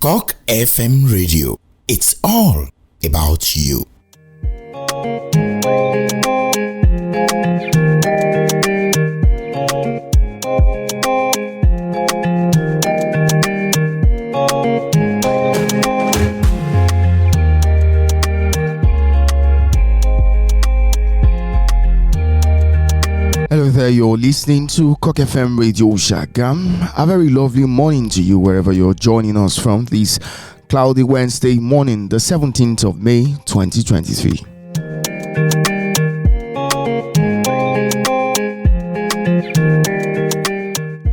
CockFM Radio. It's all about you. Hello there, you're listening to CockFM Radio Shagam. A very lovely morning to you wherever you're joining us from this cloudy Wednesday morning, the 17th of May, 2023.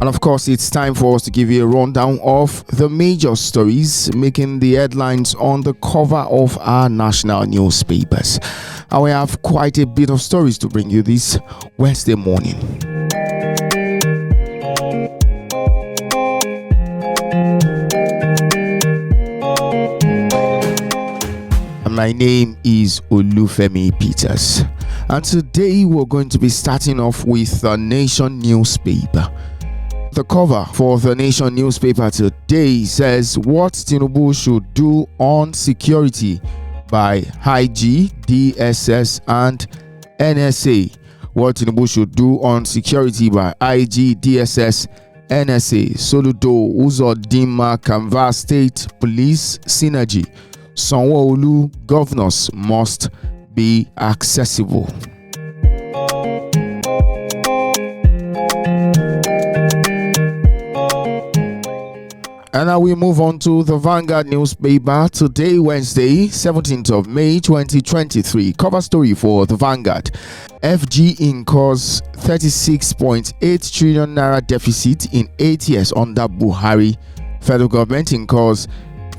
And of course, it's time for us to give you a rundown of the major stories making the headlines on the cover of our national newspapers. And we have quite a bit of stories to bring you this Wednesday morning. And my name is Olufemi Peters. And today we're going to be starting off with the Nation newspaper. The cover for the Nation newspaper today says what Tinubu should do on security by IG, DSS and NSA. What Tinubu should do on security by IG, DSS, NSA. Soludo Uzodinma canvas state police synergy. Sanwo-Olu governors must be accessible. And now we move on to the Vanguard newspaper. Today, Wednesday, 17th of May, 2023. Cover story for the Vanguard. FG incurs 36.8 trillion naira deficit in 8 years under Buhari. Federal government incurs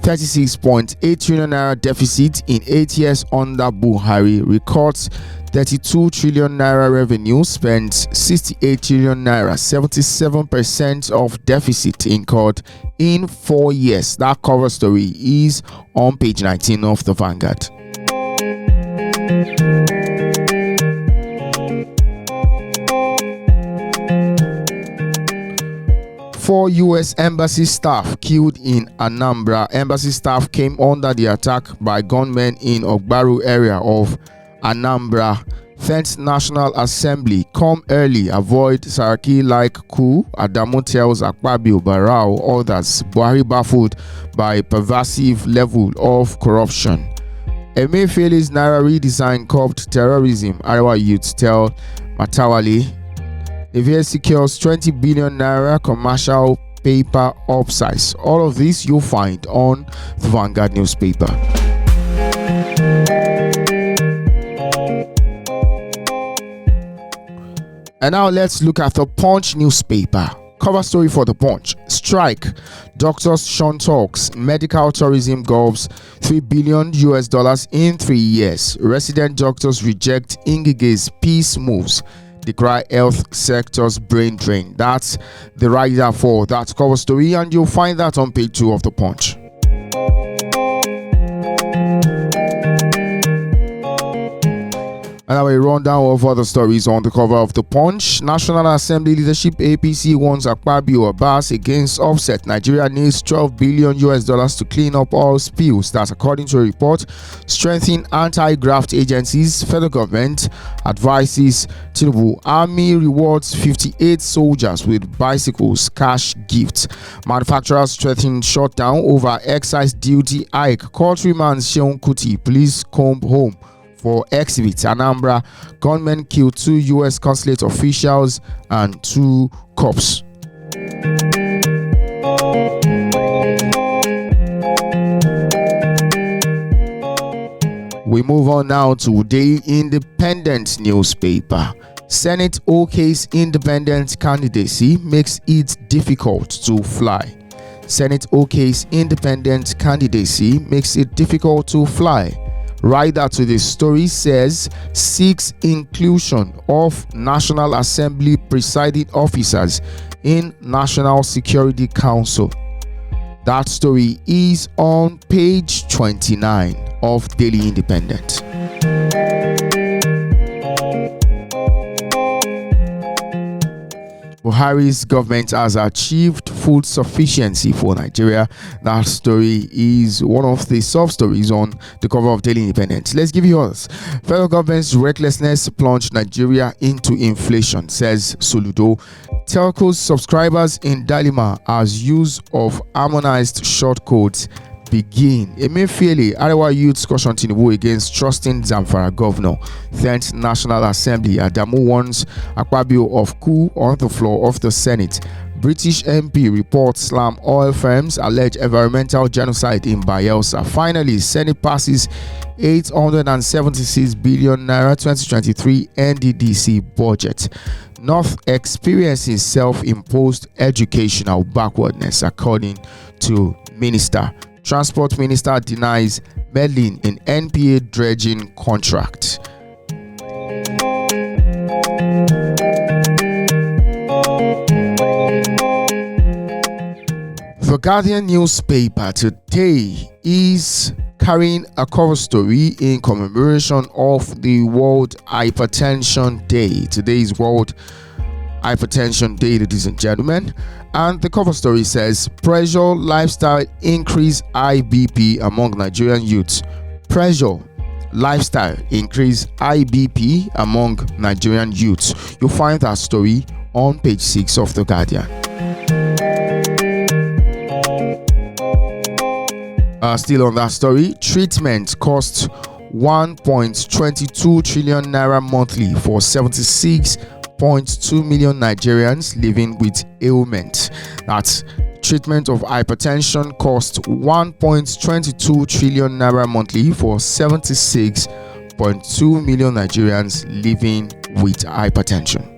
36.8 trillion naira deficit in 8 years under Buhari. Records 32 trillion naira revenue, spends 68 trillion naira, 77% of deficit incurred in 4 years. That cover story is on page 19 of the Vanguard. Four U.S. embassy staff killed in Anambra. Embassy staff came under the attack by gunmen in Ogbaru area of Anambra. 10th National Assembly, come early, avoid Saraki-like coup. Adamu tells Akpabio, Barao, others. Buhari baffled by pervasive level of corruption. Emefiele's Naira redesign curbed terrorism. Arewa youths tell Matawale. Evia secures 20 billion naira commercial paper upsize. All of this you'll find on the Vanguard newspaper. And now let's look at the Punch newspaper. Cover story for the Punch. Strike. Doctors shun talks. Medical tourism gulps $3 billion in 3 years. Resident doctors reject Ngige's peace moves. Decry health sector's brain drain. That's the writer for that cover story, and you'll find that on page 2 of the Punch. And now a rundown of other stories on the cover of the Punch. National Assembly leadership APC warns Akpabio Abbas against offset. Nigeria needs $12 billion to clean up oil spills. That's according to a report. Strengthen anti-graft agencies. Federal government advises Tinubu. Army rewards 58 soldiers with bicycles, cash gifts. Manufacturers threaten shutdown over excise duty hike. Court remands Sheon Kuti. Police comb home for exhibits. Anambra, gunmen killed 2 U.S. consulate officials and 2 cops. We move on now to the Independent newspaper. Senate OK's independent candidacy makes it difficult to fly. Senate OK's independent candidacy makes it difficult to fly. Writer to the story says seeks inclusion of National Assembly presiding officers in National Security Council. That story is on page 29 of Daily Independent. Buhari's government has achieved food sufficiency for Nigeria. That story is one of the sub-stories on the cover of Daily Independent. Let's give you yours. Federal government's recklessness plunged Nigeria into inflation, says Soludo. Telco's subscribers in dilemma as use of harmonized short codes begin. Emefiele, Arewa youths caution Tinubu against trusting Zamfara governor. 10th National Assembly. Adamu warns Akpabio of coup on the floor of the Senate. British MP reports slam oil firms allege environmental genocide in Bayelsa. Finally, Senate passes 876 billion naira 2023 NDDC budget. North experiences self-imposed educational backwardness, according to Minister. Transport Minister denies meddling in NPA dredging contract. The Guardian newspaper today is carrying a cover story in commemoration of the World Hypertension Day. Today is World Hypertension Day, ladies and gentlemen. And the cover story says, pressure lifestyle increase IBP among Nigerian youths. Pressure lifestyle increase IBP among Nigerian youths. You'll find that story on page 6 of The Guardian. Still on that story, treatment costs 1.22 trillion naira monthly for 76.2 million Nigerians living with ailment. That's treatment of hypertension costs 1.22 trillion naira monthly for 76.2 million Nigerians living with hypertension.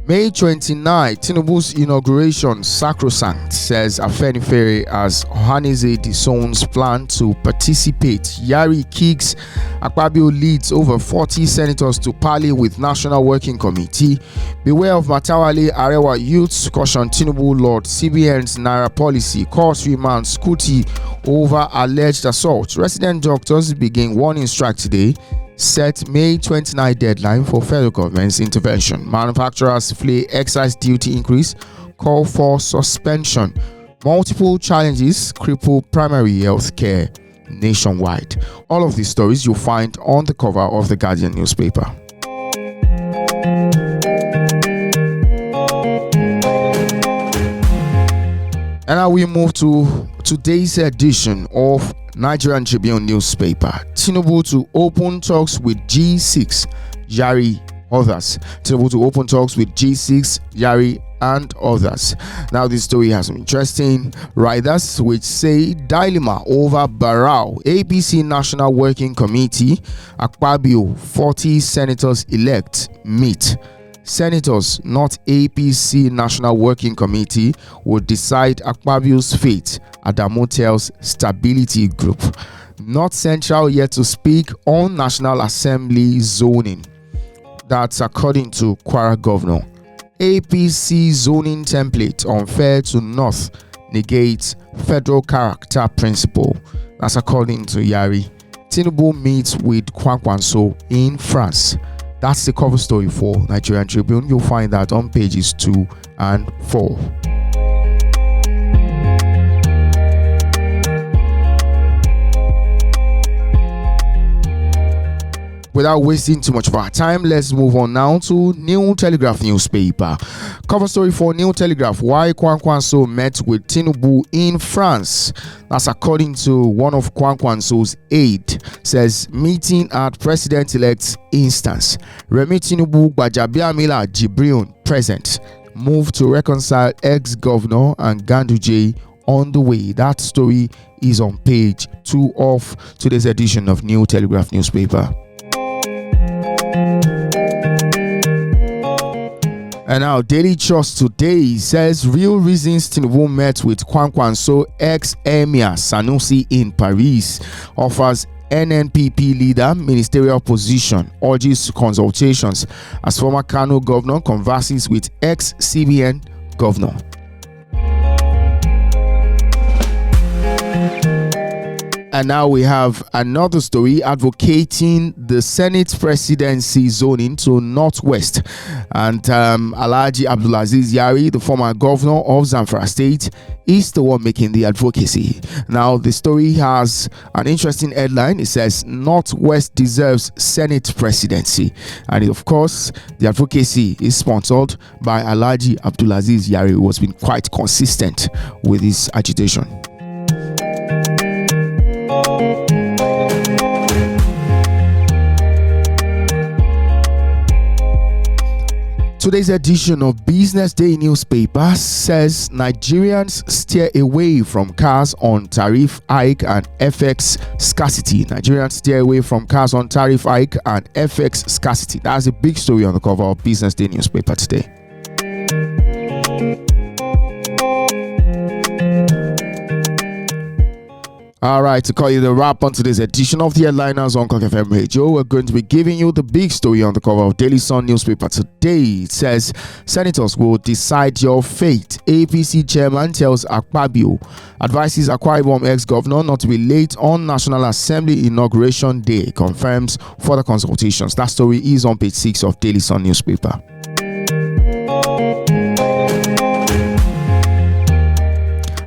May 29, Tinubu's inauguration sacrosanct, says Afenifere as Ohanaeze Dison's plan to participate. Yari kicks Akpabio leads over 40 senators to parley with National Working Committee. Beware of Matawale, Arewa youths caution Tinubu Lord. CBN's Naira policy calls remand scrutiny over alleged assault. Resident doctors begin warning strike today. Set May 29 deadline for federal government's intervention. Manufacturers flee excise duty increase, call for suspension. Multiple challenges cripple primary health care nationwide. All of these stories you'll find on the cover of the Guardian newspaper. And now we move to today's edition of Nigerian Tribune newspaper. Tinubu to open talks with G6, Yari, others. Tinubu to open talks with G6, Yari, and others. Now this story has some interesting writers which say dilemma over Barrow. APC National Working Committee, Akpabio, 40 senators elect meet. Senators, not APC National Working Committee, will decide Akpabio's fate, Adamu tells Stability Group. Not Central yet to speak on National Assembly zoning. That's according to Kwara Governor. APC zoning template unfair to North negates federal character principle. That's according to Yari. Tinubu meets with Kwankwanso in France. That's the cover story for Nigerian Tribune. You'll find that on pages 2 and 4. Without wasting too much of our time, let's move on now to New Telegraph newspaper. Cover story for New Telegraph: why Kwankwanso met with Tinubu in France. That's according to one of Kwankwanso's aide. Says meeting at president-elect's instance. Remi Tinubu, Gbajabiamila Jibril present. Move to reconcile ex-governor and Ganduje on the way. That story is on page 2 of today's edition of New Telegraph newspaper. And now Daily Trust today says real reasons Tinubu met with Kwankwanso ex-Emir Sanusi in Paris. Offers NNPP leader ministerial position. Urges consultations as former Kano governor converses with ex-CBN governor. And now we have another story advocating the Senate presidency zoning to Northwest. And Alhaji Abdulaziz Yari, the former governor of Zamfara State, is the one making the advocacy. Now, the story has an interesting headline. It says, Northwest deserves Senate presidency. And of course, the advocacy is sponsored by Alhaji Abdulaziz Yari, who has been quite consistent with his agitation. Today's edition of Business Day newspaper says Nigerians steer away from cars on tariff hike and FX scarcity. Nigerians steer away from cars on tariff hike and FX scarcity. That's a big story on the cover of Business Day newspaper today. All right, to call you the wrap on today's edition of the Headliners on CockFM Radio, we're going to be giving you the big story on the cover of Daily Sun newspaper today. It says, Senators will decide your fate. APC chairman tells Akpabio, advises Akwa Ibom ex-governor not to be late on National Assembly Inauguration Day, confirms further consultations. That story is on page 6 of Daily Sun newspaper.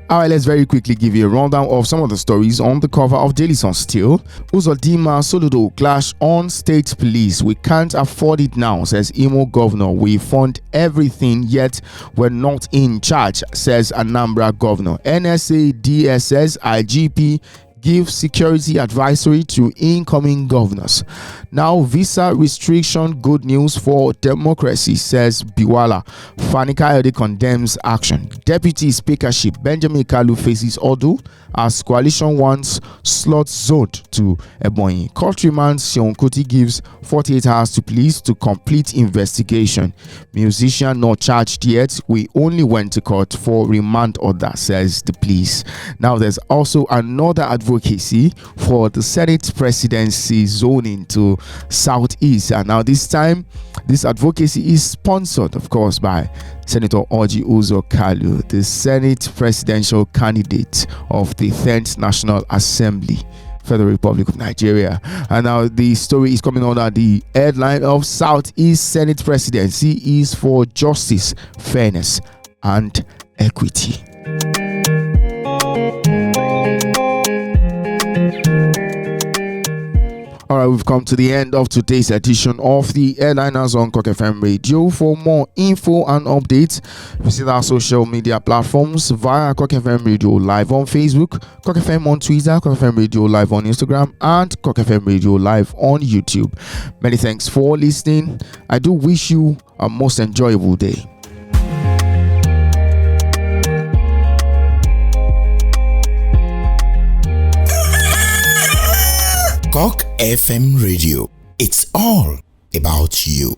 Alright, let's very quickly give you a rundown of some of the stories on the cover of Daily Sun still. Uzodinma Soludo clash on state police. We can't afford it now, says Imo governor. We fund everything, yet we're not in charge, says Anambra governor. NSA, DSS, IGP give security advisory to incoming governors. Now, visa restriction, good news for democracy, says Biwala. Fani Kayode condemns action. Deputy Speakership Benjamin Kalu faces Odu as coalition wants slot zoned to Ebonyi. Court remand Seun Kuti gives 48 hours to police to complete investigation. Musician not charged yet. We only went to court for remand order, says the police. Now, there's also another advocacy for the Senate presidency zoning to Southeast. And now this time, this advocacy is sponsored, of course, by Senator Orji Uzo Kalu, the Senate presidential candidate of the 10th National Assembly, Federal Republic of Nigeria. And now the story is coming under the headline of Southeast Senate presidency is for justice, fairness, and equity. All right, we've come to the end of today's edition of the Headliners on CockFM Radio. For more info and updates, visit our social media platforms via CockFM Radio Live on Facebook, CockFM on Twitter, CockFM Radio Live on Instagram, and CockFM Radio Live on YouTube. Many thanks for listening. I do wish you a most enjoyable day. CockFM Radio. It's all about you.